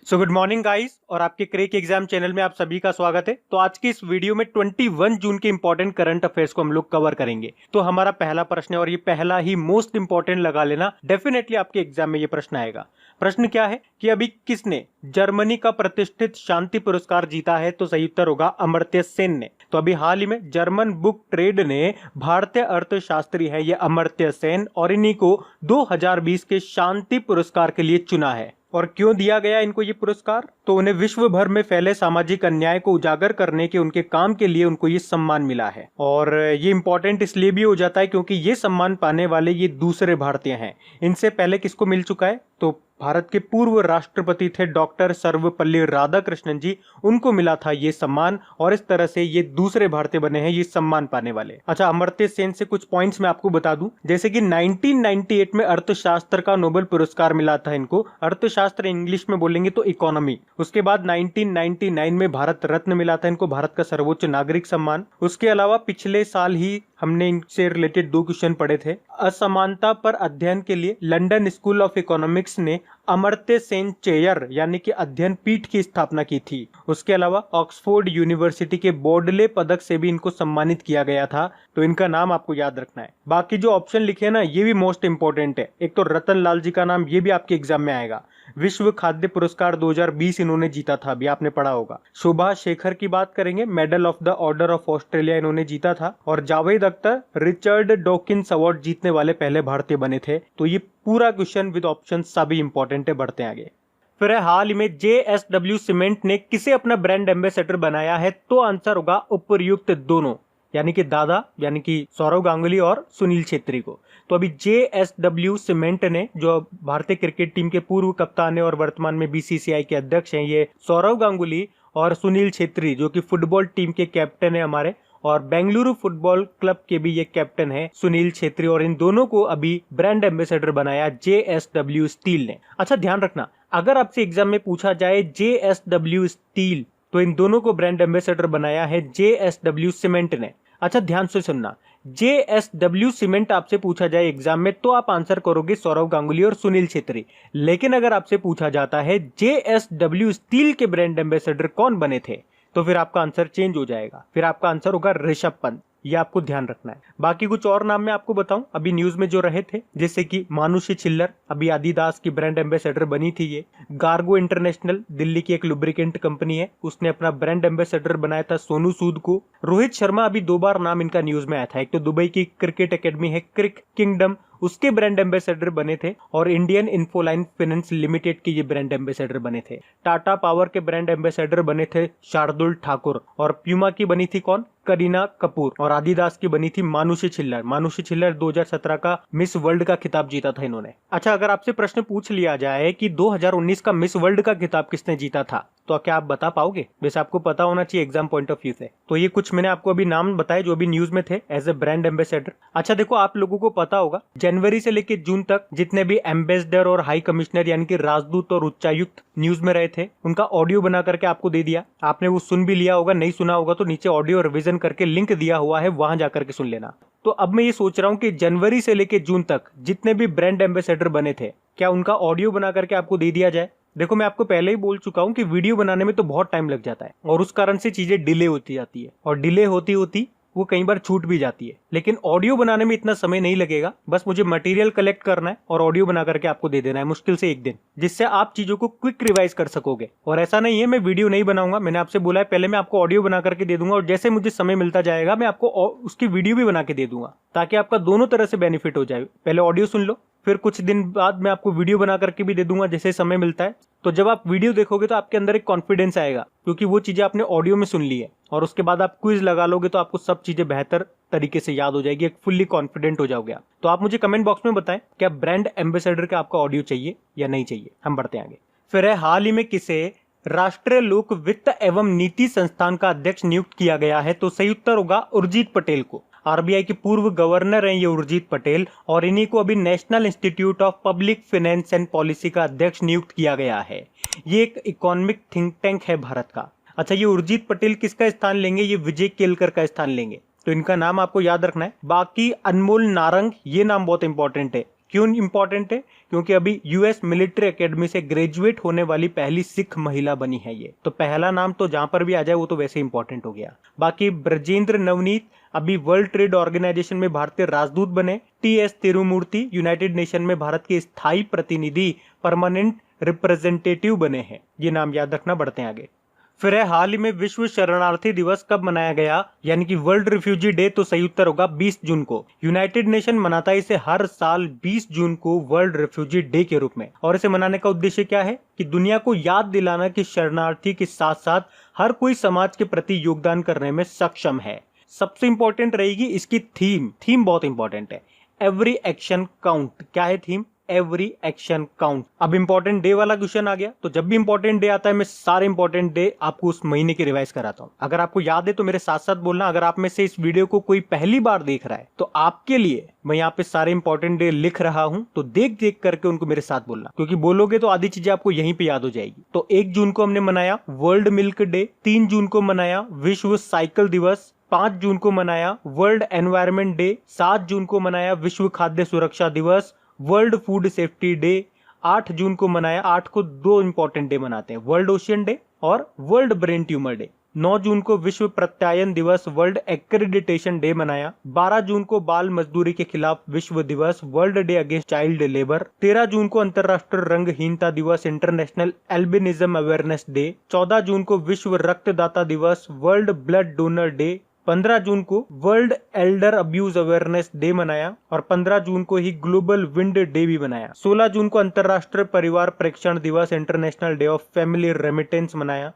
So good morning guys और आपके crack exam channel में आप सभी का स्वागत है। तो आज की इस वीडियो में 21 जून के इंपॉर्टेंट करंट अफेयर्स को हम लोग कवर करेंगे। तो हमारा पहला प्रश्न है और ये पहला ही मोस्ट इंपॉर्टेंट लगा लेना, डेफिनेटली आपके एग्जाम में ये प्रश्न आएगा। प्रश्न क्या है कि अभी किसने जर्मनी का प्रतिष्ठित शांति पुरस्कार जीता है? तो सही उत्तर होगा अमर्त्य सेन ने। तो अभी हाल ही में जर्मन बुक ट्रेड ने भारतीय अर्थशास्त्री है ये अमर्त्य सेन और इन्हीं को 2020 के शांति पुरस्कार के लिए चुना है। और क्यों दिया गया इनको ये पुरस्कार? तो उन्हें विश्व भर में फैले सामाजिक अन्याय को उजागर करने के उनके काम के लिए उनको ये सम्मान मिला है। और ये इंपॉर्टेंट इसलिए भी हो जाता है क्योंकि ये सम्मान पाने वाले ये दूसरे भारतीय हैं। इनसे पहले किसको मिल चुका है? तो भारत के पूर्व राष्ट्रपति थे डॉक्टर सर्वपल्ली राधाकृष्णन जी, उनको मिला था ये सम्मान और इस तरह से ये दूसरे भारतीय बने हैं ये सम्मान पाने वाले। अच्छा, अमर्त्य सेन से कुछ पॉइंट्स मैं आपको बता दूं, जैसे कि 1998 में अर्थशास्त्र का नोबेल पुरस्कार मिला था इनको। अर्थशास्त्र इंग्लिश में बोलेंगे तो इकोनॉमी। उसके बाद 1999 में भारत रत्न मिला था इनको, भारत का सर्वोच्च नागरिक सम्मान। उसके अलावा पिछले साल ही हमने इनसे रिलेटेड 2 क्वेश्चन पढ़े थे। असमानता पर अध्ययन के लिए लंदन स्कूल ऑफ इकोनॉमिक्स ने अमर्त्य सेन चेयर यानी कि अध्ययन पीठ की स्थापना की थी। उसके अलावा ऑक्सफोर्ड यूनिवर्सिटी के बोर्डले पदक से भी इनको सम्मानित किया गया था। तो इनका नाम आपको याद रखना है। बाकी जो ऑप्शन लिखे हैं ना, ये भी मोस्ट इंपोर्टेंट है। एक तो रतन लाल जी का नाम, ये भी आपके एग्जाम में आएगा। विश्व खाद्य पुरस्कार 2020 इन्होंने जीता था, अभी आपने पढ़ा होगा। शोभा शेखर की बात करेंगे, medal of the order of Australia इन्होंने जीता था। और Javed Akhtar Richard Dawkins award जीतने वाले पहले भारतीय बने थे। तो ये पूरा क्वेश्चन विद ऑप्शन सभी इंपॉर्टेंट है। बढ़ते हैं आगे। फिर हाल ही में JSW सीमेंट ने किसे अपना ब्रांड एम्बेसडर बनाया है? तो आंसर होगा उपर्युक्त दोनों, यानी कि दादा यानी कि सौरव गांगुली और सुनील छेत्री को। तो अभी JSW सीमेंट ने, जो भारतीय क्रिकेट टीम के पूर्व कप्तान है और वर्तमान में BCCI के अध्यक्ष हैं, ये सौरव गांगुली और सुनील छेत्री जो कि फुटबॉल टीम के कैप्टन है हमारे, और बेंगलुरु फुटबॉल क्लब के भी ये कैप्टन है सुनील छेत्री, और इन दोनों को अभी ब्रांड एम्बेसडर बनाया JSW स्टील ने। अच्छा, ध्यान रखना, अगर आपसे एग्जाम में पूछा जाए JSW स्टील, तो इन दोनों को ब्रांड एम्बेसडर बनाया है JSW सीमेंट ने। अच्छा, ध्यान से सुनना, JSW सीमेंट आपसे पूछा जाए एग्जाम में तो आप आंसर करोगे सौरव गांगुली और सुनील छेत्री। लेकिन अगर आपसे पूछा जाता है JSW स्टील के ब्रांड एम्बेसडर कौन बने थे, तो फिर आपका आंसर चेंज हो जाएगा। फिर आपका आंसर होगा ऋषभ पंत। ये आपको ध्यान रखना है। बाकी कुछ और नाम मैं आपको बताऊं अभी न्यूज में जो रहे थे, जैसे कि मानुषी छिल्लर अभी आदिदास की ब्रांड एम्बेसडर बनी थी। ये गार्गो इंटरनेशनल दिल्ली की एक लुब्रिकेंट कंपनी है, उसने अपना ब्रांड एम्बेसडर बनाया था सोनू सूद को। रोहित शर्मा अभी 2 बार नाम इनका न्यूज में आया था। एक तो दुबई की क्रिकेट एकेडमी है क्रिक किंगडम, उसके ब्रांड एम्बेसडर बने थे, और इंडियन इन्फोलाइन फाइनेंस लिमिटेड के ये ब्रांड एम्बेसडर बने थे। टाटा पावर के ब्रांड एम्बेसडर बने थे शार्दुल ठाकुर, और प्यूमा की बनी थी कौन? करीना कपूर, और आदिदास की बनी थी मानुषी छिल्लर। मानुषी छिल्लर 2017 का मिस वर्ल्ड का खिताब जीता था इन्होंने। अच्छा, अगर आपसे प्रश्न पूछ लिया जाए कि 2019 का मिस वर्ल्ड का खिताब किसने जीता था, तो क्या आप बता पाओगे? वैसे आपको पता होना चाहिए एग्जाम पॉइंट ऑफ व्यू से। तो ये कुछ मैंने आपको अभी नाम बताए जो अभी न्यूज में थे एज ए ब्रांड एम्बेसडर। अच्छा देखो, आप लोगों को पता होगा जनवरी से लेकर जून तक जितने भी एम्बेसडर और हाई कमिश्नर यानी कि राजदूत और उच्चायुक्त न्यूज में रहे थे, उनका ऑडियो बना करके आपको दे दिया। आपने वो सुन भी लिया होगा, नहीं सुना होगा तो नीचे ऑडियो रिवीजन करके लिंक दिया हुआ है, वहां जाकर के सुन लेना। तो अब मैं ये सोच रहा हूं कि जनवरी से लेकर जून तक जितने भी ब्रांड एम्बेसडर बने थे, क्या उनका ऑडियो बना करके आपको दे दिया जाए? देखो, मैं आपको पहले ही बोल चुका हूं कि वीडियो बनाने में तो बहुत टाइम लग जाता है और उस कारण से चीजें डिले होती जाती है, और डिले होती होती वो कई बार छूट भी जाती है। लेकिन ऑडियो बनाने में इतना समय नहीं लगेगा, बस मुझे मटेरियल कलेक्ट करना है और ऑडियो बना करके आपको दे देना है, मुश्किल से 1 दिन, जिससे आप चीजों को क्विक रिवाइज कर सकोगे। और ऐसा नहीं है मैं वीडियो नहीं बनाऊंगा, मैंने आपसे बोला है पहले मैं आपको ऑडियो बना करके दे दूंगा, और जैसे मुझे समय मिलता जाएगा मैं आपको उसकी वीडियो भी बना के दे दूंगा, ताकि आपका दोनों तरह से बेनिफिट हो जाए। पहले ऑडियो सुन लो, फिर कुछ दिन बाद मैं आपको वीडियो बना करके भी दे दूंगा जैसे समय मिलता है। तो जब आप वीडियो देखोगे तो आपके अंदर एक कॉन्फिडेंस आएगा, क्योंकि वो चीजें आपने ऑडियो में सुन ली है, और उसके बाद आप क्विज लगा लोगे तो आपको सब चीजें बेहतर तरीके से याद हो जाएगी, एक फुल्ली कॉन्फिडेंट हो जाओगे आप। तो आप मुझे कमेंट बॉक्स में बताएं क्या ब्रांड एम्बेसडर का आपका ऑडियो चाहिए या नहीं चाहिए। हम बढ़ते आगे। फिर है हाल ही में किसे राष्ट्रीय लोक वित्त एवं नीति संस्थान का अध्यक्ष नियुक्त किया गया है? तो सही उत्तर होगा उर्जित पटेल को। आरबीआई के पूर्व गवर्नर हैं ये उर्जित पटेल, और इन्हीं को अभी national institute of public finance and policy का अध्यक्ष नियुक्त किया गया है। ये एक इकोनॉमिक थिंक टैंक है भारत का। अच्छा, ये उर्जित पटेल किसका स्थान लेंगे? ये विजय केलकर का स्थान लेंगे। तो इनका नाम आपको याद रखना है। बाकी अनमोल नारंग, ये नाम बहुत इंपॉर्टेंट है, क्यों इंपॉर्टेंट है? क्योंकि अभी यूएस मिलिट्री एकेडमी से ग्रेजुएट होने वाली पहली सिख महिला बनी है ये। तो पहला नाम तो जहां पर भी आ जाए वो तो वैसे इंपॉर्टेंट हो गया। बाकी ब्रजेंद्र नवनीत अभी वर्ल्ड ट्रेड ऑर्गेनाइजेशन में भारतीय राजदूत बने। टी.एस. तिरुमूर्ति यूनाइटेड नेशन में भारत के स्थायी प्रतिनिधि परमानेंट रिप्रेजेंटेटिव बने हैं। ये नाम याद रखना, बढ़ते हैं आगे। फिर है हाल ही में विश्व शरणार्थी दिवस कब मनाया गया, यानी कि वर्ल्ड रिफ्यूजी डे। तो सही उत्तर होगा 20 जून को। यूनाइटेड नेशन मनाता है इसे हर साल 20 जून को वर्ल्ड रिफ्यूजी डे के रूप में। और इसे मनाने का उद्देश्य क्या है कि दुनिया को याद दिलाना कि शरणार्थी के साथ साथ हर कोई समाज के प्रति योगदान करने में सक्षम है। सबसे इंपॉर्टेंट रहेगी इसकी थीम बहुत इंपॉर्टेंट है। Every action count. क्या है थीम? Every action count. अब इंपॉर्टेंट डे वाला क्वेश्चन आ गया, तो जब भी इंपॉर्टेंट डे आता है मैं सारे इंपॉर्टेंट डे आपको उस महीने की रिवाइज कराता हूं। अगर आपको याद है तो मेरे साथ साथ बोलना। अगर आप में से इस वीडियो को कोई पहली बार देख रहा है तो आपके लिए मैं यहाँ पे सारे इंपॉर्टेंट डे लिख रहा हूं, तो देख देख करके उनको मेरे साथ बोलना, क्योंकि बोलोगे तो आधी चीजें आपको यहीं पे याद हो जाएगी। तो 1 जून को हमने मनाया वर्ल्ड मिल्क डे, 3 जून को मनाया विश्व साइकिल दिवस, 5 जून को मनाया वर्ल्ड एनवायरनमेंट डे, 7 जून को मनाया विश्व खाद्य सुरक्षा दिवस, वर्ल्ड फूड सेफ्टी डे, 8 जून को मनाया। 8 को 2 इंपॉर्टेंट डे मनाते हैं, वर्ल्ड ओशियन डे और वर्ल्ड ब्रेन ट्यूमर डे। 9 जून को विश्व प्रत्यायन दिवस, वर्ल्ड एक्रेडिटेशन डे मनाया। 12 जून को बाल मजदूरी के खिलाफ विश्व दिवस, world day against child labour. 13 जून को अंतर्राष्ट्रीय रंगहीनता दिवस, इंटरनेशनल एल्बिनिज्म अवेयरनेस डे। 14 जून को विश्व रक्तदाता दिवस, वर्ल्ड ब्लड डोनर डे। 15 जून को world Elder abuse awareness day मनाया और 15 जून को ही ग्लोबल विंड डे भी मनाया। 16 जून को अंतर्राष्ट्रीय परिवार प्रेक्षण दिवस, international day of family remittance मनाया।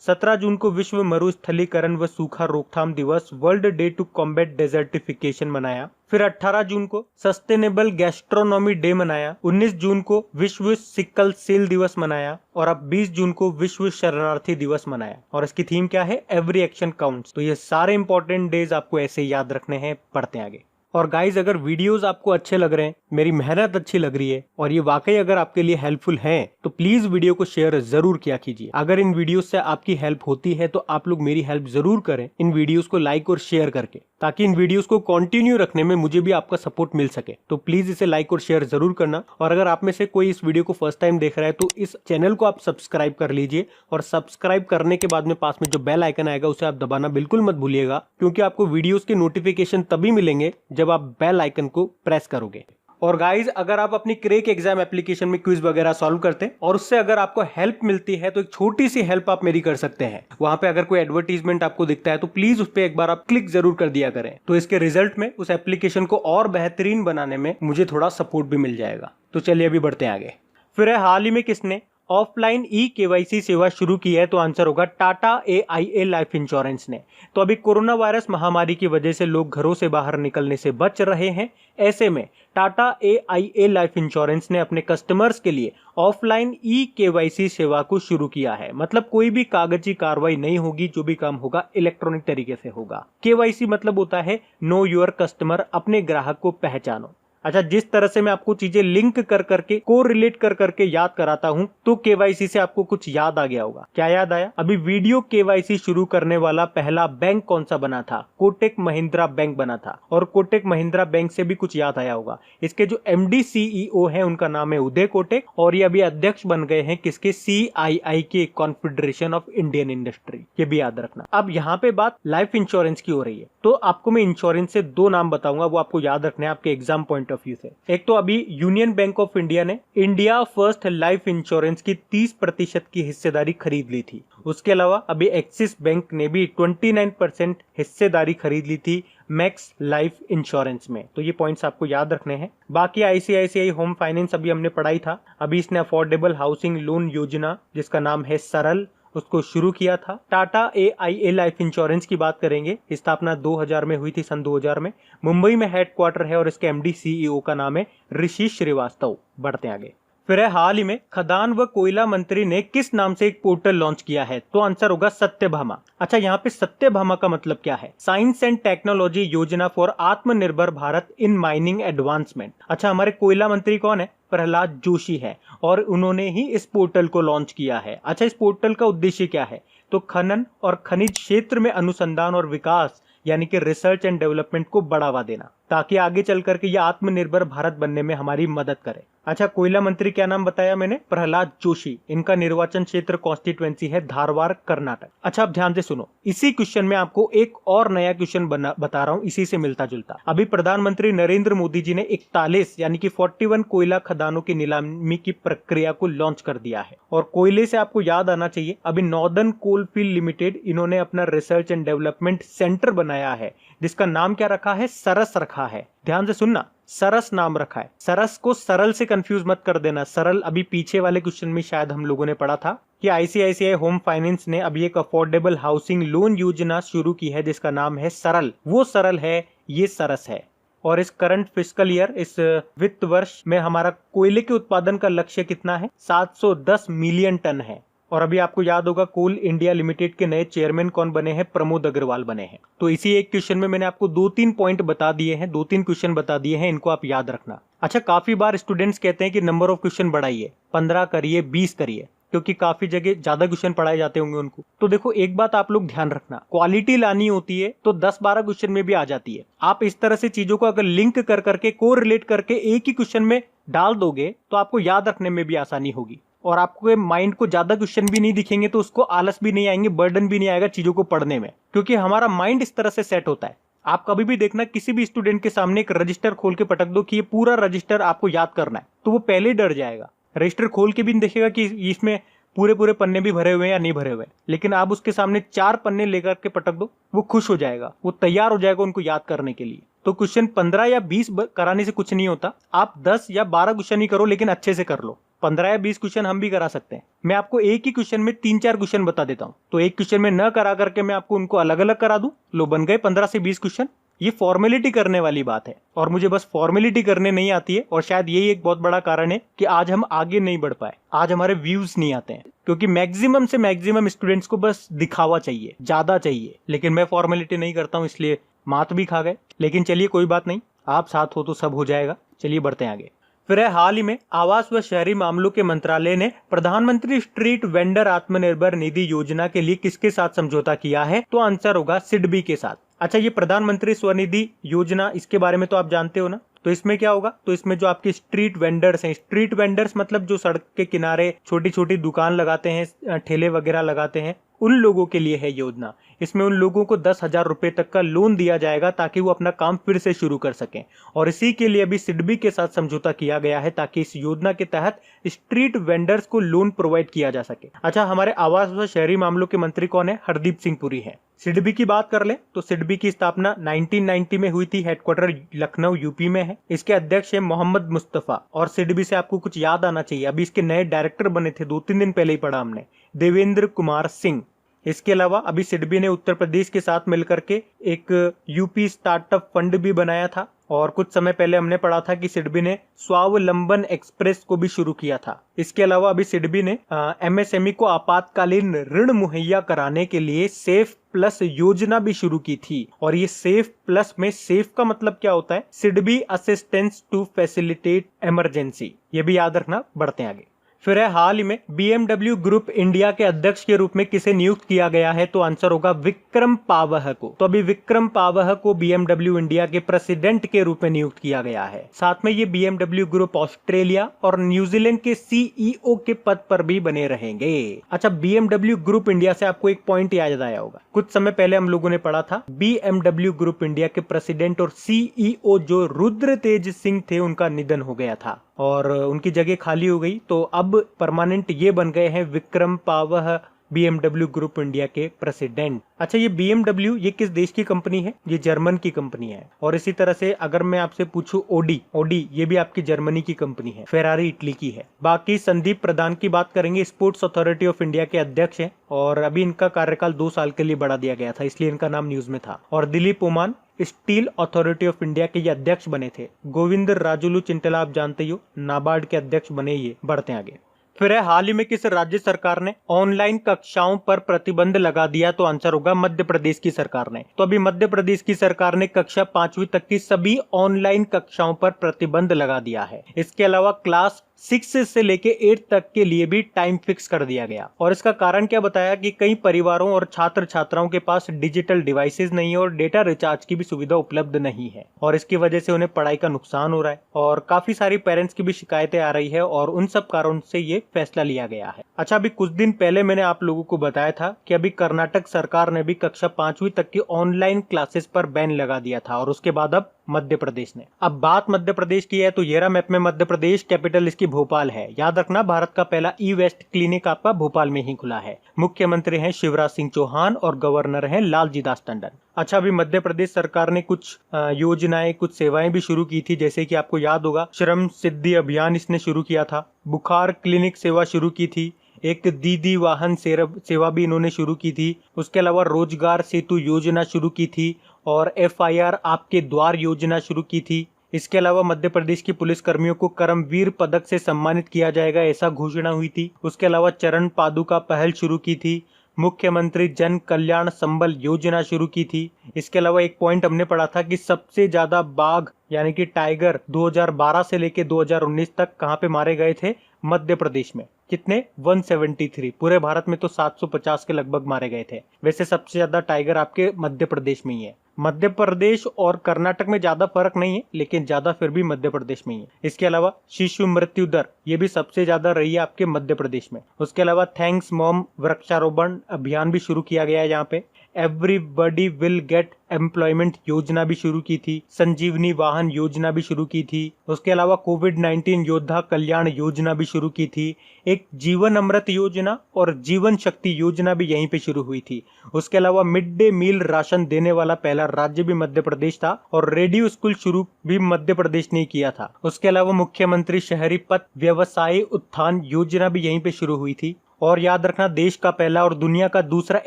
17 जून को विश्व मरुस्थलीकरण व सूखा रोकथाम दिवस, world day to combat desertification मनाया। फिर 18 जून को सस्टेनेबल गैस्ट्रोनॉमी डे मनाया। 19 जून को विश्व सिकल सेल दिवस मनाया और अब 20 जून को विश्व शरणार्थी दिवस मनाया। और इसकी थीम क्या है? Every action counts. तो ये सारे इंपॉर्टेंट डेज आपको ऐसे याद रखने हैं। पढ़ते हैं आगे। और गाइज, अगर वीडियोस आपको अच्छे लग रहे हैं, मेरी मेहनत अच्छी लग रही है और ये वाकई अगर आपके लिए हेल्पफुल है, तो प्लीज वीडियो को शेयर जरूर किया कीजिए। अगर इन वीडियोस से आपकी हेल्प होती है तो आप लोग मेरी हेल्प जरूर करें इन वीडियोस को लाइक और शेयर करके, ताकि इन वीडियोस को कंटिन्यू रखने में मुझे भी आपका सपोर्ट मिल सके। तो प्लीज इसे लाइक और शेयर जरूर करना। और अगर आप में से कोई इस वीडियो को फर्स्ट टाइम देख रहा है तो इस चैनल को आप सब्सक्राइब कर लीजिए और सब्सक्राइब करने के बाद में पास में जो बेल आइकन आएगा उसे आप दबाना बिल्कुल मत भूलिएगा, क्योंकि आपको वीडियोस के नोटिफिकेशन तभी मिलेंगे जब आप बेल आइकन को प्रेस करोगे। और गाइज, अगर आप अपनी क्रेक एग्जाम एप्लीकेशन में क्विज वगैरह सॉल्व करते हैं और उससे अगर आपको हेल्प मिलती है तो एक छोटी सी हेल्प आप मेरी कर सकते हैं। वहां पे अगर कोई एडवर्टीजमेंट आपको दिखता है तो प्लीज उस पर एक बार आप क्लिक जरूर कर दिया करें। तो इसके रिजल्ट में उस एप्लीकेशन को और बेहतरीन बनाने में मुझे थोड़ा सपोर्ट भी मिल जाएगा। तो चलिए अभी बढ़ते हैं आगे। फिर है हाल ही में किसने ऑफलाइन ई-केवाईसी सेवा शुरू की है? तो आंसर होगा टाटा AIA लाइफ इंश्योरेंस ने। तो अभी कोरोना वायरस महामारी की वजह से लोग घरों से बाहर निकलने से बच रहे हैं। ऐसे में टाटा AIA लाइफ इंश्योरेंस ने अपने कस्टमर्स के लिए ऑफलाइन ई-केवाईसी सेवा को शुरू किया है। मतलब कोई भी कागजी कार्रवाई नहीं होगी, जो भी काम होगा इलेक्ट्रॉनिक तरीके से होगा। केवाईसी मतलब होता है नो योर कस्टमर, अपने ग्राहक को पहचानो। अच्छा, जिस तरह से मैं आपको चीजें लिंक कर करके को रिलेट कर करके याद कराता हूं, तो केवाईसी से आपको कुछ याद आ गया होगा। क्या याद आया? अभी वीडियो केवाईसी शुरू करने वाला पहला बैंक कौन सा बना था? कोटक महिंद्रा बैंक बना था। और कोटक महिंद्रा बैंक से भी कुछ याद आया होगा। इसके जो MD CEO हैं उनका नाम है उदय कोटक, और ये अभी अध्यक्ष बन गए हैं किसके? CII के, कॉन्फेडरेशन ऑफ इंडियन इंडस्ट्री। ये भी याद रखना। अब यहाँ पे बात लाइफ इंश्योरेंस की हो रही है, तो आपको मैं इंश्योरेंस से 2 नाम बताऊंगा, वो आपको याद रखने हैं आपके एग्जाम पॉइंट ऑफ व्यू से। एक तो अभी यूनियन बैंक ऑफ इंडिया ने इंडिया फर्स्ट लाइफ इंश्योरेंस की 30% की हिस्सेदारी खरीद ली थी। उसके अलावा अभी एक्सिस बैंक ने भी 29% हिस्सेदारी खरीद ली थी मैक्स लाइफ इंश्योरेंस में। तो ये पॉइंट्स आपको याद रखने हैं। बाकी ICICI होम फाइनेंस अभी हमने पढ़ाई था। अभी इसने अफोर्डेबल हाउसिंग लोन योजना, जिसका नाम है सरल, उसको शुरू किया था। टाटा AIA लाइफ इंश्योरेंस की बात करेंगे, स्थापना 2000 में हुई थी, सन 2000 में। मुंबई में हेडक्वार्टर है और इसके MD CEO का नाम है ऋषि श्रीवास्तव। बढ़ते आगे। फिर है हाल ही में खदान व कोयला मंत्री ने किस नाम से एक पोर्टल लॉन्च किया है? तो आंसर होगा सत्यभामा। अच्छा, यहाँ पे सत्यभामा का मतलब क्या है? साइंस एंड टेक्नोलॉजी योजना फॉर आत्मनिर्भर भारत इन माइनिंग एडवांसमेंट। अच्छा, हमारे कोयला मंत्री कौन है? प्रहलाद जोशी है, और उन्होंने ही इस पोर्टल को लॉन्च किया है। अच्छा, इस पोर्टल का उद्देश्य क्या है? तो खनन और खनिज क्षेत्र में अनुसंधान और विकास, यानी कि रिसर्च एंड डेवलपमेंट को बढ़ावा देना। ताकि आगे चल करके ये आत्मनिर्भर भारत बनने में हमारी मदद करे। अच्छा, कोयला मंत्री क्या नाम बताया मैंने? प्रहलाद जोशी। इनका निर्वाचन क्षेत्र कॉन्स्टिट्यूएंसी है धारवाड़, कर्नाटक। अच्छा, अब ध्यान से सुनो, इसी क्वेश्चन में आपको एक और नया क्वेश्चन बता रहा हूं, इसी से मिलता जुलता। अभी प्रधानमंत्री नरेंद्र मोदी जी ने 41 यानी कि 41 कोयला खदानों की नीलामी की प्रक्रिया को लॉन्च कर दिया है। और कोयले से आपको याद आना चाहिए, अभी नॉर्दर्न कोलफील्ड लिमिटेड इन्होंने अपना रिसर्च एंड डेवलपमेंट सेंटर बनाया है, जिसका नाम क्या रखा है? सरस रखा है। ध्यान से सुनना, सरस नाम रखा है। सरस को सरल से कंफ्यूज मत कर देना। सरल अभी पीछे वाले क्वेश्चन में शायद हम लोगों ने पढ़ा था कि आईसीआईसीआई होम फाइनेंस ने अभी एक अफोर्डेबल हाउसिंग लोन योजना शुरू की है जिसका नाम है सरल। वो सरल है, ये सरस है। और इस करंट फिस्कल ईयर, इस वित्त वर्ष में हमारा कोयले के उत्पादन का लक्ष्य कितना है? 710 मिलियन टन है। और अभी आपको याद होगा कोल इंडिया लिमिटेड के नए चेयरमैन कौन बने हैं? प्रमोद अग्रवाल बने हैं। तो इसी एक क्वेश्चन में मैंने आपको 2-3 पॉइंट बता दिए हैं, 2-3 क्वेश्चन बता दिए हैं, इनको आप याद रखना। अच्छा, काफी बार स्टूडेंट्स कहते हैं कि नंबर ऑफ क्वेश्चन बढ़ाइए, 15 करिए, 20 करिए, क्योंकि काफी जगह ज्यादा क्वेश्चन पढ़ाए जाते होंगे उनको। तो देखो, एक बात आप लोग ध्यान रखना, क्वालिटी लानी होती है तो 10-12 क्वेश्चन में भी आ जाती है। आप इस तरह से चीजों को अगर लिंक कर करके, कोरिलेट करके एक ही क्वेश्चन में डाल दोगे तो आपको याद रखने में भी आसानी होगी। और आपके माइंड को ज्यादा क्वेश्चन भी नहीं दिखेंगे तो उसको आलस भी नहीं आएंगे, बर्डन भी नहीं आएगा चीजों को पढ़ने में, क्योंकि हमारा माइंड इस तरह से सेट होता है। आप कभी भी देखना, किसी भी स्टूडेंट के सामने एक रजिस्टर खोल के पटक दो कि ये पूरा रजिस्टर आपको याद करना है, तो वो पहले ही डर जाएगा। रजिस्टर खोल के भी नहीं देखेगा कि इसमें पूरे पन्ने भी भरे हुए हैं या नहीं भरे हुए। लेकिन आप उसके सामने 4 पन्ने लेकर के पटक दो, वो खुश हो जाएगा, वो तैयार हो जाएगा उनको याद करने के लिए। तो क्वेश्चन 15 या 20 कराने से कुछ नहीं होता। आप 10 या 12 क्वेश्चन ही करो, लेकिन अच्छे से कर लो। 15 या 20 क्वेश्चन हम भी करा सकते हैं। मैं आपको एक ही क्वेश्चन में 3-4 क्वेश्चन बता देता हूं, तो एक क्वेश्चन में न करा करके मैं आपको उनको अलग अलग करा दूं, लो बन गए 15 से 20 क्वेश्चन। ये फॉर्मेलिटी करने वाली बात है, और मुझे बस फॉर्मेलिटी करने नहीं आती है। और शायद यही एक बहुत बड़ा कारण है कि आज हम आगे नहीं बढ़ पाए, आज हमारे व्यूज नहीं आते हैं, क्योंकि मैक्सिमम से मैक्सिमम स्टूडेंट्स को बस दिखावा चाहिए, ज्यादा चाहिए। लेकिन मैं फॉर्मेलिटी नहीं करता हूं, इसलिए मात भी खा गए। लेकिन चलिए, कोई बात नहीं, आप साथ हो तो सब हो जाएगा। चलिए बढ़ते हैं आगे। फिर हाल ही में आवास व शहरी मामलों के मंत्रालय ने प्रधानमंत्री स्ट्रीट वेंडर आत्मनिर्भर निधि योजना के लिए किसके साथ समझौता किया है? तो आंसर होगा सिडबी के साथ। अच्छा, ये प्रधानमंत्री स्वनिधि योजना, इसके बारे में तो आप जानते हो ना। तो इसमें क्या होगा? तो इसमें जो आपके स्ट्रीट वेंडर्स हैं, स्ट्रीट वेंडर्स मतलब जो सड़क के किनारे छोटी छोटी दुकान लगाते हैं, ठेले वगैरह लगाते हैं, उन लोगों के लिए है योजना। इसमें उन लोगों को 10,000 रुपए तक का लोन दिया जाएगा ताकि वो अपना काम फिर से शुरू कर सकें। और इसी के लिए अभी सिडबी के साथ समझौता किया गया है ताकि इस योजना के तहत स्ट्रीट वेंडर्स को लोन प्रोवाइड किया जा सके। अच्छा, हमारे आवास व शहरी मामलों के मंत्री कौन है? हरदीप सिंह पुरी है। सिडबी की बात कर ले तो सिडबी की स्थापना 1990 में हुई थी, हेडक्वार्टर लखनऊ यूपी में है। इसके अध्यक्ष है मोहम्मद मुस्तफा। और सिडबी से आपको कुछ याद आना चाहिए, अभी इसके नए डायरेक्टर बने थे, 2-3 दिन पहले ही पढ़ा हमने, देवेंद्र कुमार सिंह। इसके अलावा अभी सिडबी ने उत्तर प्रदेश के साथ मिलकर के एक यूपी स्टार्टअप फंड भी बनाया था। और कुछ समय पहले हमने पढ़ा था कि सिडबी ने स्वावलंबन एक्सप्रेस को भी शुरू किया था। इसके अलावा अभी सिडबी ने एमएसएमई को आपातकालीन ऋण मुहैया कराने के लिए सेफ प्लस योजना भी शुरू की थी। और ये सेफ प्लस में, सेफ का मतलब क्या होता है? SIDBI assistance to facilitate emergency, ये भी याद रखना। बढ़ते हैं आगे। फिर है हाल ही में BMW ग्रुप इंडिया के अध्यक्ष के रूप में किसे नियुक्त किया गया है? तो आंसर होगा विक्रम पावह को। तो अभी विक्रम पावह को BMW इंडिया के प्रेसिडेंट के रूप में नियुक्त किया गया है। साथ में ये BMW ग्रुप ऑस्ट्रेलिया और न्यूजीलैंड के CEO के पद पर भी बने रहेंगे। अच्छा, BMW ग्रुप इंडिया से आपको एक पॉइंट याद आया होगा, कुछ समय पहले हम लोगों ने पढ़ा था BMW ग्रुप इंडिया के प्रेसिडेंट और CEO जो रुद्र तेज सिंह थे, उनका निधन हो गया था और उनकी जगह खाली हो गई। तो अब परमानेंट ये बन गए हैं विक्रम पावह, BMW ग्रुप इंडिया के प्रेसिडेंट। अच्छा, ये BMW ये किस देश की कंपनी है? ये जर्मन की कंपनी है। और इसी तरह से अगर मैं आपसे पूछूं ओडी ये भी आपकी जर्मनी की कंपनी है। फेरारी इटली की है। बाकी संदीप प्रधान की बात करेंगे, स्पोर्ट्स अथॉरिटी ऑफ इंडिया के अध्यक्ष हैं और अभी इनका कार्यकाल 2 साल के लिए बढ़ा दिया गया था, इसलिए इनका नाम न्यूज में था। और Dilip Oman steel authority of India के ये अध्यक्ष बने थे। गोविंद राजुलू चिंटला आप जानते ही हो, नाबार्ड के अध्यक्ष बने ये। बढ़ते हैं आगे। फिर है हाल ही में किस राज्य सरकार ने ऑनलाइन कक्षाओं पर प्रतिबंध लगा दिया? तो आंसर होगा मध्य प्रदेश की सरकार ने। तो अभी मध्य प्रदेश की सरकार ने कक्षा 5वीं तक की सभी ऑनलाइन कक्षाओं पर प्रतिबंध लगा दिया है। इसके अलावा क्लास 6 से लेके 8 तक के लिए भी टाइम फिक्स कर दिया गया। और इसका कारण क्या बताया कि कई परिवारों और छात्र छात्राओं के पास डिजिटल डिवाइसेस नहीं है और डेटा रिचार्ज की भी सुविधा उपलब्ध नहीं है, और इसकी वजह से उन्हें पढ़ाई का नुकसान हो रहा है और काफी सारी पेरेंट्स की भी शिकायतें आ रही है, और उन सब कारणों से ये फैसला लिया गया है। अच्छा, अभी कुछ दिन पहले मैंने आप लोगों को बताया था कि अभी कर्नाटक सरकार ने भी कक्षा 5वीं तक की ऑनलाइन क्लासेस पर बैन लगा दिया था, और उसके बाद अब मध्य प्रदेश ने। अब बात मध्य प्रदेश की है तो ये रहा मैप में मध्य प्रदेश, कैपिटल इसकी भोपाल है। याद रखना, भारत का पहला ई वेस्ट क्लिनिक आपका भोपाल में ही खुला है। मुख्यमंत्री हैं शिवराज सिंह चौहान और गवर्नर हैं लालजी दास टंडन। अच्छा, अभी मध्य प्रदेश सरकार ने कुछ योजनाएं, कुछ सेवाएं भी शुरू की थी, जैसे कि आपको याद होगा श्रम सिद्धि अभियान इसने शुरू किया था, बुखार क्लिनिक सेवा शुरू की थी, एक दीदी वाहन सेवा भी इन्होंने शुरू की थी। उसके अलावा रोजगार सेतु योजना शुरू की थी और FIR आपके द्वार योजना शुरू की थी। इसके अलावा मध्य प्रदेश की पुलिस कर्मियों को कर्मवीर पदक से सम्मानित किया जाएगा, ऐसा घोषणा हुई थी। उसके अलावा चरण पादुका पहल शुरू की थी। मुख्यमंत्री जन कल्याण संबल योजना शुरू की थी। इसके अलावा एक पॉइंट हमने पढ़ा था कि सबसे ज्यादा बाघ यानी कि टाइगर 2012 से लेके 2019 तक कहां पे मारे गए थे? मध्य प्रदेश में। कितने? 173। पूरे भारत में तो 750 के लगभग मारे गए थे। वैसे सबसे ज्यादा टाइगर आपके मध्य प्रदेश में ही है। मध्य प्रदेश और कर्नाटक में ज्यादा फर्क नहीं है, लेकिन ज्यादा फिर भी मध्य प्रदेश में ही है। इसके अलावा शिशु मृत्यु दर ये भी सबसे ज्यादा रही है आपके मध्य प्रदेश में। उसके अलावा थैंक्स मॉम वृक्षारोपण अभियान भी शुरू किया गया है यहाँ पे। एवरीबॉडी विल गेट एम्प्लॉयमेंट योजना भी शुरू की थी। संजीवनी वाहन योजना भी शुरू की थी। उसके अलावा कोविड-19 योद्धा कल्याण योजना भी शुरू की थी। एक जीवन अमृत योजना और जीवन शक्ति योजना भी यहीं पे शुरू हुई थी। उसके अलावा मिड डे मील राशन देने वाला पहला राज्य भी मध्य प्रदेश था, और रेडियो स्कूल शुरू भी मध्य प्रदेश ने किया था। उसके अलावा मुख्यमंत्री शहरी पथ व्यवसाय उत्थान योजना भी यहीं पे शुरू हुई थी। और याद रखना, देश का पहला और दुनिया का दूसरा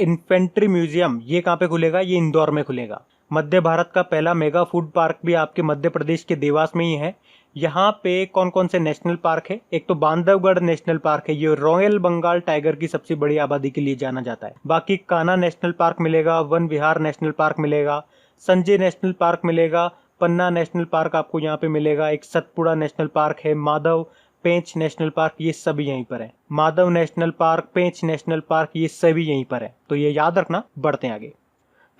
इन्फेंट्री म्यूजियम ये कहाँ पे खुलेगा? ये इंदौर में खुलेगा। मध्य भारत का पहला मेगा फूड पार्क भी आपके मध्य प्रदेश के देवास में ही है। यहाँ पे कौन कौन से नेशनल पार्क है? एक तो बांधवगढ़ नेशनल पार्क है, ये रॉयल बंगाल टाइगर की सबसे बड़ी आबादी के लिए जाना जाता है। बाकी कान्हा नेशनल पार्क मिलेगा, वन विहार नेशनल पार्क मिलेगा, संजय नेशनल पार्क मिलेगा, पन्ना नेशनल पार्क आपको यहाँ पे मिलेगा, एक सतपुड़ा नेशनल पार्क है, माधव पेंच नेशनल पार्क, ये सभी यहीं पर है। माधव नेशनल पार्क, पेंच नेशनल पार्क, ये सभी यहीं पर है। तो ये याद रखना। बढ़ते हैं आगे।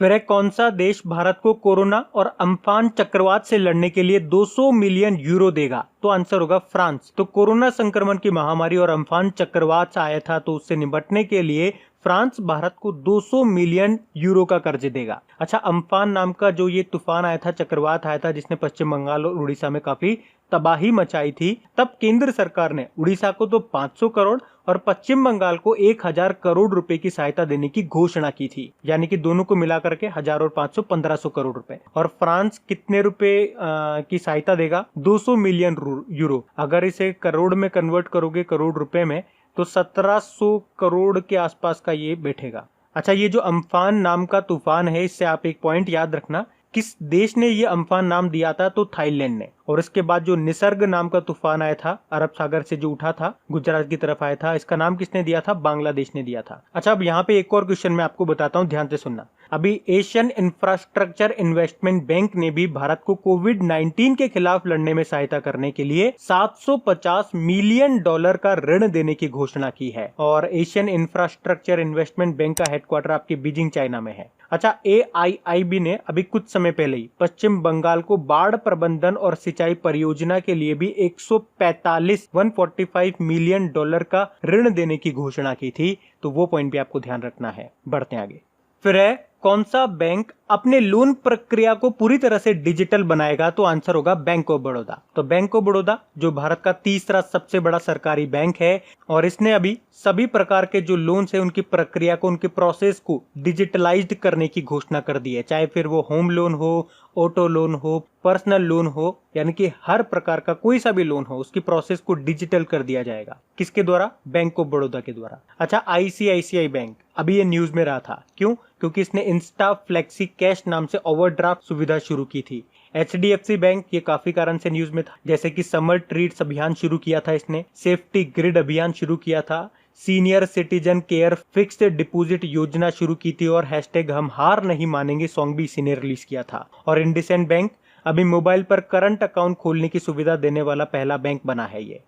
फिर है, कौन सा देश भारत को कोरोना और अम्फान चक्रवात से लड़ने के लिए 200 मिलियन यूरो देगा? तो आंसर होगा फ्रांस। तो कोरोना संक्रमण की महामारी और अम्फान चक्रवात आया था, तो उससे निपटने के लिए फ्रांस भारत को 200 मिलियन यूरो का कर्ज देगा। अच्छा, अम्फान नाम का जो ये तूफान आया था, चक्रवात आया था, जिसने पश्चिम बंगाल और उड़ीसा में काफी तबाही मचाई थी, तब केंद्र सरकार ने उड़ीसा को तो 500 करोड़ और पश्चिम बंगाल को 1000 करोड़ रुपए की सहायता देने की घोषणा की थी। यानी कि दोनों को मिलाकर के 1000 और 500 1500 करोड़ रुपए। और फ्रांस कितने रुपए की सहायता देगा? 200 मिलियन यूरो। अगर इसे करोड़ में कन्वर्ट करोगे, करोड़ रुपए में, तो 1700 करोड़ के आसपास का ये बैठेगा। अच्छा, ये जो अम्फान नाम का तूफान है, इससे आप एक पॉइंट याद रखना, किस देश ने ये अम्फान नाम दिया था? तो थाईलैंड ने। और इसके बाद जो निसर्ग नाम का तूफान आया था, अरब सागर से जो उठा था, गुजरात की तरफ आया था, इसका नाम किसने दिया था? बांग्लादेश ने दिया था। अच्छा, अब यहाँ पे एक और क्वेश्चन मैं आपको बताता हूँ, ध्यान से सुनना। अभी एशियन इंफ्रास्ट्रक्चर इन्वेस्टमेंट बैंक ने भी भारत को कोविड-19 के खिलाफ लड़ने में सहायता करने के लिए $750 मिलियन का ऋण देने की घोषणा की है। और एशियन इंफ्रास्ट्रक्चर इन्वेस्टमेंट बैंक का हेडक्वार्टर आपके बीजिंग, चाइना में है। अच्छा, AIIB ने अभी कुछ समय पहले ही पश्चिम बंगाल को बाढ़ प्रबंधन और सिंचाई परियोजना के लिए भी 145 मिलियन डॉलर का ऋण देने की घोषणा की थी। तो वो पॉइंट भी आपको ध्यान रखना है। बढ़ते हैं आगे। फिर है, कौन सा बैंक अपने लोन प्रक्रिया को पूरी तरह से डिजिटल बनाएगा? तो आंसर होगा बैंक ऑफ बड़ौदा। तो बैंक ऑफ बड़ौदा जो भारत का तीसरा सबसे बड़ा सरकारी बैंक है, और इसने अभी सभी प्रकार के जो लोन्स है उनकी प्रक्रिया को, उनकी प्रोसेस को डिजिटलाइज्ड करने की घोषणा कर दी है। चाहे फिर वो होम लोन हो, ऑटो लोन हो, पर्सनल लोन हो, यानी कि हर प्रकार का कोई सा भी लोन हो, उसकी प्रोसेस को डिजिटल कर दिया जाएगा। किसके द्वारा? बैंक ऑफ बड़ौदा के द्वारा। अच्छा, ICICI बैंक अभी ये न्यूज में रहा था, क्यों? क्योंकि इसने इंस्टा फ्लेक्सी कैश नाम से ओवरड्राफ्ट सुविधा शुरू की थी। HDFC बैंक ये काफी कारण से न्यूज में था, जैसे कि समर ट्रीट्स अभियान शुरू किया था इसने, सेफ्टी ग्रिड अभियान शुरू किया था, senior citizen care fixed deposit योजना शुरू की थी, और हैशटैग हम हार नहीं मानेंगे सॉन्ग भी इसी ने रिलीज किया था। और इंडसइंड बैंक अभी मोबाइल पर करंट अकाउंट खोलने की सुविधा देने वाला पहला बैंक बना है ये।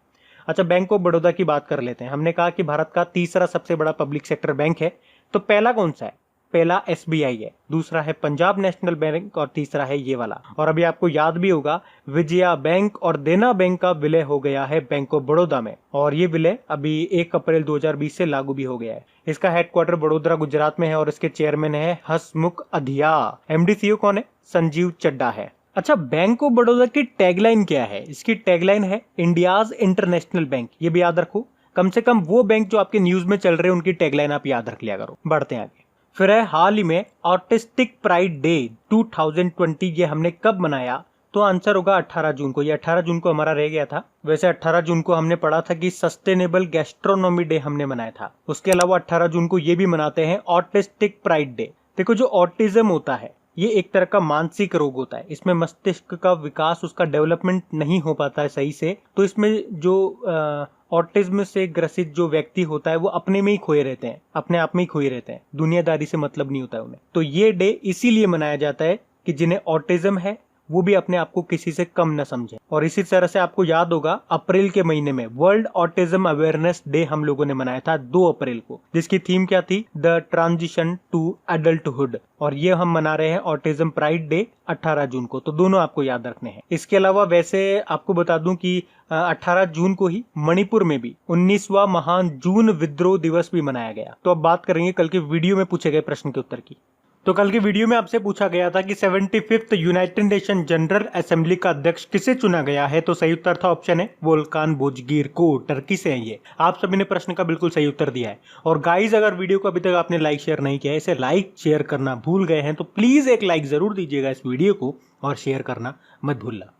अच्छा, बैंक ऑफ बड़ौदा की बात कर लेते हैं। हमने कहा कि भारत का तीसरा सबसे बड़ा पब्लिक सेक्टर बैंक है, तो पहला कौन सा है? पहला एसबीआई है, दूसरा है पंजाब नेशनल बैंक और तीसरा है ये वाला। और अभी आपको याद भी होगा, विजया बैंक और देना बैंक का विलय हो गया है बैंक ऑफ बड़ौदा में, और ये विलय अभी 1 अप्रैल 2020 से लागू भी हो गया है। इसका हेडक्वार्टर बड़ोदरा गुजरात में है और इसके चेयरमैन है हसमुख अधिया। एमडी सीईओ कौन है? संजीव चड्डा है। अच्छा, बैंक ऑफ बड़ौदा की टैगलाइन क्या है? इसकी टैगलाइन है इंडियाज इंटरनेशनल बैंक। ये भी याद रखो, कम से कम वो बैंक जो आपके न्यूज में चल रहे हैं उनकी टैगलाइन आप याद रख लिया करो। बढ़ते हैं आगे। फिर है हाल ही में ऑटिस्टिक प्राइड डे 2020, ये हमने कब मनाया? तो आंसर होगा 18 जून को। ये 18 जून को हमारा रह गया था। वैसे 18 जून को हमने पढ़ा था कि सस्टेनेबल गैस्ट्रोनॉमी डे हमने मनाया था। उसके अलावा 18 जून को ये भी मनाते हैं ऑटिस्टिक प्राइड डे। देखो, जो ऑटिज्म होता है ये एक तरह का मानसिक रोग होता है। इसमें मस्तिष्क का विकास, उसका डेवलपमेंट नहीं हो पाता है सही से। तो इसमें जो ऑटिज्म से ग्रसित जो व्यक्ति होता है वो अपने में ही खोए रहते हैं, अपने आप में ही खोए रहते हैं, दुनियादारी से मतलब नहीं होता है उन्हें। तो ये डे इसीलिए मनाया जाता है कि जिन्हें ऑटिज्म है वो भी अपने आप को किसी से कम न समझे। और इसी तरह से आपको याद होगा, अप्रैल के महीने में वर्ल्ड ऑटिज्म अवेयरनेस डे हम लोगों ने मनाया था 2 अप्रैल को, जिसकी थीम क्या थी? The transition to adulthood. और ये हम मना रहे हैं ऑटिज्म प्राइड डे 18 जून को। तो दोनों आपको याद रखने हैं। इसके अलावा वैसे आपको बता दूं कि 18 जून को ही मणिपुर में भी 19वां महान जून विद्रोह दिवस भी मनाया गया। तो अब बात करेंगे कल के वीडियो में पूछे गए प्रश्न के उत्तर की। तो कल के वीडियो में आपसे पूछा गया था कि 75th United nation general assembly का अध्यक्ष किसे चुना गया है? तो सही उत्तर था ऑप्शन है वोल्कान बोजगीर को। टर्की से है ये। आप सभी ने प्रश्न का बिल्कुल सही उत्तर दिया है। और गाइज, अगर वीडियो को अभी तक आपने लाइक शेयर नहीं किया है, इसे लाइक शेयर करना भूल गए हैं तो प्लीज एक लाइक जरूर दीजिएगा इस वीडियो को, और शेयर करना मत भूलना।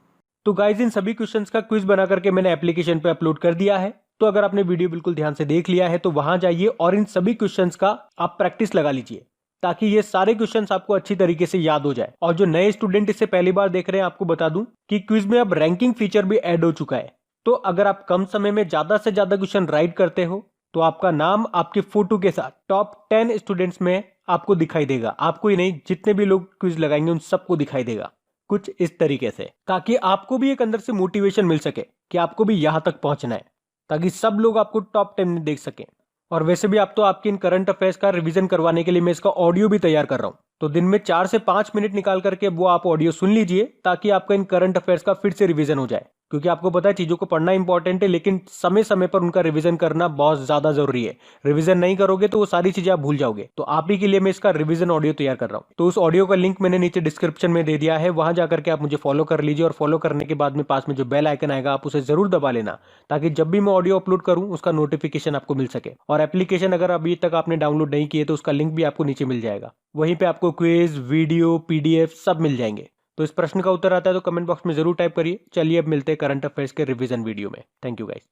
तो गाइज, इन सभी क्वेश्चंस का क्विज बना करके मैंने एप्लीकेशन पे अपलोड कर दिया है। तो अगर आपने वीडियो बिल्कुल ध्यान से देख लिया है तो वहां जाइए और इन सभी क्वेश्चंस का आप प्रैक्टिस लगा लीजिए, ताकि ये सारे क्वेश्चंस आपको अच्छी तरीके से याद हो जाए। और जो नए स्टूडेंट इसे पहली बार देख रहे हैं, आपको बता दूं कि क्विज में अब रैंकिंग फीचर भी ऐड हो चुका है। तो अगर आप कम समय में ज्यादा से ज्यादा क्वेश्चन राइट करते हो तो आपका नाम आपके फोटो के साथ टॉप 10 स्टूडेंट्स में आपको दिखाई देगा। आपको ही नहीं, जितने भी लोग क्विज लगाएंगे उन सबको दिखाई देगा कुछ इस तरीके से, ताकि आपको भी एक अंदर से मोटिवेशन मिल सके कि आपको भी यहां तक पहुंचना है, ताकि सब लोग आपको टॉप 10 में देख सके। और वैसे भी आप तो आपके इन करंट अफेयर्स का रिवीजन करवाने के लिए मैं इसका ऑडियो भी तैयार कर रहा हूं। तो दिन में 4 से 5 मिनट निकाल करके वो आप ऑडियो सुन लीजिए, ताकि आपका इन करंट अफेयर्स का फिर से रिवीजन हो जाए। क्योंकि आपको पता है चीजों को पढ़ना इंपॉर्टेंट है, लेकिन समय समय पर उनका रिवीजन करना बहुत ज्यादा जरूरी है। रिवीजन नहीं करोगे तो वो सारी चीजें आप भूल जाओगे। तो आप ही के लिए मैं इसका रिवीजन ऑडियो तैयार कर रहा हूँ। तो उस ऑडियो का लिंक मैंने नीचे डिस्क्रिप्शन में दे दिया है, वहां जाकर के आप मुझे फॉलो कर लीजिए। और फॉलो करने के बाद में पास में जो बेल आइकन आएगा आप उसे जरूर दबा लेना, ताकि जब भी मैं ऑडियो अपलोड करूं उसका नोटिफिकेशन आपको मिल सके। और एप्लीकेशन अगर अभी तक आपने डाउनलोड नहीं किए तो उसका लिंक भी आपको नीचे मिल जाएगा। वहीं पे आपको क्विज, वीडियो, पीडीएफ सब मिल जाएंगे। तो इस प्रश्न का उत्तर आता है तो कमेंट बॉक्स में जरूर टाइप करिए। चलिए अब मिलते हैं करंट अफेयर्स के रिवीजन वीडियो में। Thank you guys.